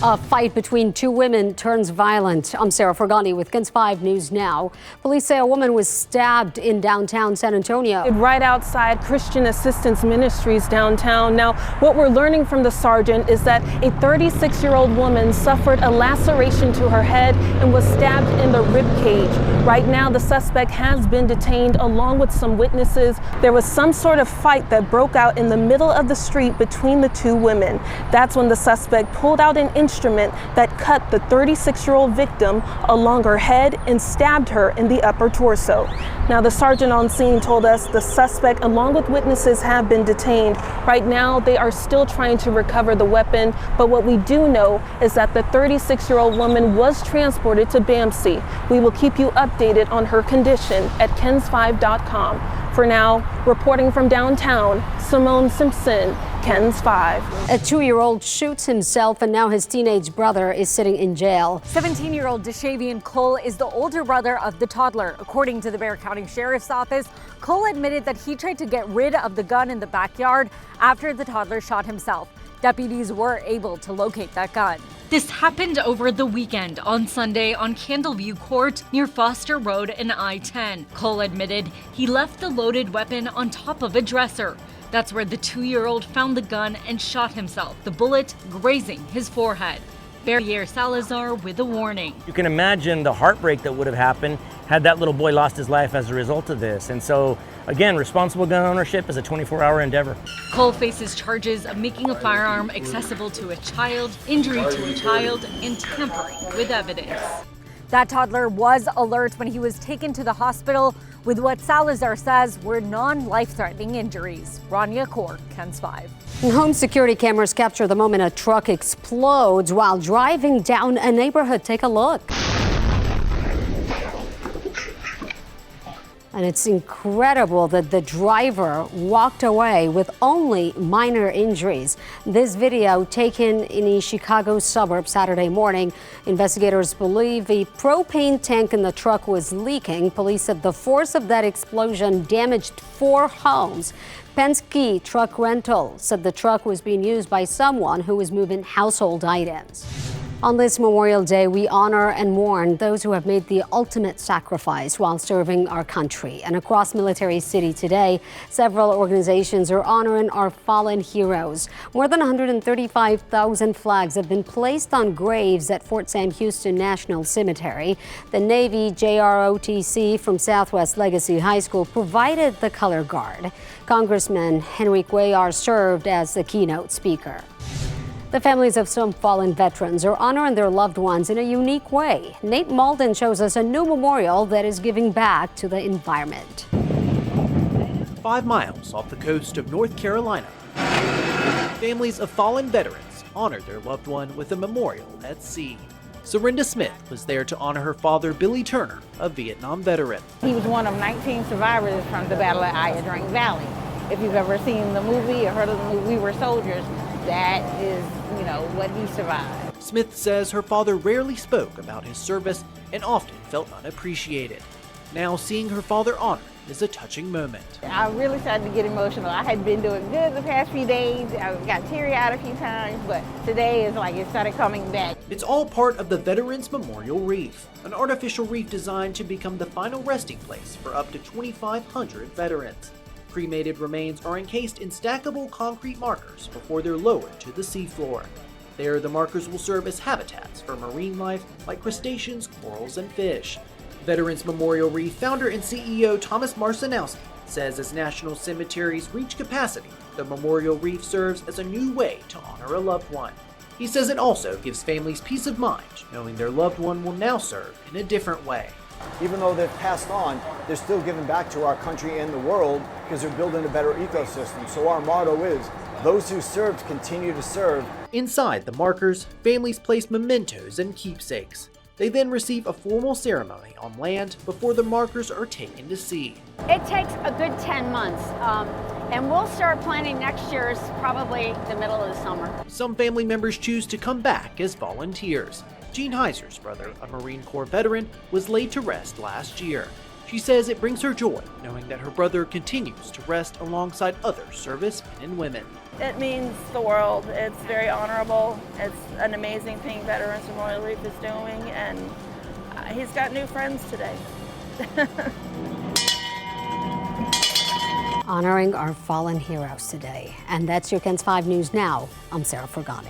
A fight between two women turns violent. I'm Sarah Forgany with KENS 5 News Now. Police say a woman was stabbed in downtown San Antonio. Right outside Christian Assistance Ministries downtown. Now, what we're learning from the sergeant is that a 36-year-old woman suffered a laceration to her head and was stabbed in the rib cage. Right now, the suspect has been detained along with some witnesses. There was some sort of fight that broke out in the middle of the street between the two women. That's when the suspect pulled out an instrument that cut the 36-year-old victim along her head and stabbed her in the upper torso. Now, the sergeant on scene told us the suspect, along with witnesses, have been detained. Right now, they are still trying to recover the weapon, but what we do know is that the 36-year-old woman was transported to BAMC. We will keep you updated on her condition at KENS5.com. For now, reporting from downtown, Simone Simpson, KENS 5. A 2-year-old shoots himself and now his teenage brother is sitting in jail. 17-year-old Deshavian Cole is the older brother of the toddler. According to the Bexar County Sheriff's Office, Cole admitted that he tried to get rid of the gun in the backyard after the toddler shot himself. Deputies were able to locate that gun. This happened over the weekend on Sunday on Candleview Court near Foster Road and I-10. Cole admitted he left the loaded weapon on top of a dresser. That's where the 2-year-old found the gun and shot himself, the bullet grazing his forehead. Barrier Salazar with a warning. You can imagine the heartbreak that would have happened had that little boy lost his life as a result of this. And so, again, responsible gun ownership is a 24-hour endeavor. Cole faces charges of making a firearm accessible to a child, injury to a child, and tampering with evidence. That toddler was alert when he was taken to the hospital with what Salazar says were non-life-threatening injuries. Rania Kaur, KENS 5. Home security cameras capture the moment a truck explodes while driving down a neighborhood. Take a look. And it's incredible that the driver walked away with only minor injuries. This video taken in a Chicago suburb Saturday morning. Investigators believe a propane tank in the truck was leaking. Police said the force of that explosion damaged 4 homes. Penske Truck Rental said the truck was being used by someone who was moving household items. On this Memorial Day, we honor and mourn those who have made the ultimate sacrifice while serving our country. And across Military City today, several organizations are honoring our fallen heroes. More than 135,000 flags have been placed on graves at Fort Sam Houston National Cemetery. The Navy JROTC from Southwest Legacy High School provided the color guard. Congressman Henry Cuellar served as the keynote speaker. The families of some fallen veterans are honoring their loved ones in a unique way. Nate Malden shows us a new memorial that is giving back to the environment. 5 miles off the coast of North Carolina, families of fallen veterans honored their loved one with a memorial at sea. Serinda Smith was there to honor her father, Billy Turner, a Vietnam veteran. He was one of 19 survivors from the Battle of Iodine Valley. If you've ever seen the movie or heard of the movie We Were Soldiers, that is, what he survived. Smith says her father rarely spoke about his service and often felt unappreciated. Now seeing her father honored is a touching moment. I really started to get emotional. I had been doing good the past few days. I got teary-eyed a few times, but today is like it started coming back. It's all part of the Veterans Memorial Reef, an artificial reef designed to become the final resting place for up to 2,500 veterans. Cremated remains are encased in stackable concrete markers before they're lowered to the seafloor. There, the markers will serve as habitats for marine life like crustaceans, corals, and fish. Veterans Memorial Reef founder and CEO Thomas Marcinowski says as national cemeteries reach capacity, the Memorial Reef serves as a new way to honor a loved one. He says it also gives families peace of mind, knowing their loved one will now serve in a different way. Even though they've passed on, they're still giving back to our country and the world because they're building a better ecosystem. So our motto is, those who served continue to serve. Inside the markers, families place mementos and keepsakes. They then receive a formal ceremony on land before the markers are taken to sea. It takes a good 10 months, and we'll start planning next year's probably the middle of the summer. Some family members choose to come back as volunteers. Gene Heiser's brother, a Marine Corps veteran, was laid to rest last year. She says it brings her joy knowing that her brother continues to rest alongside other servicemen and women. It means the world. It's very honorable. It's an amazing thing Veterans Memorial Reef is doing, and he's got new friends today. Honoring our fallen heroes today. And that's your KENS 5 News Now. I'm Sarah Forgany.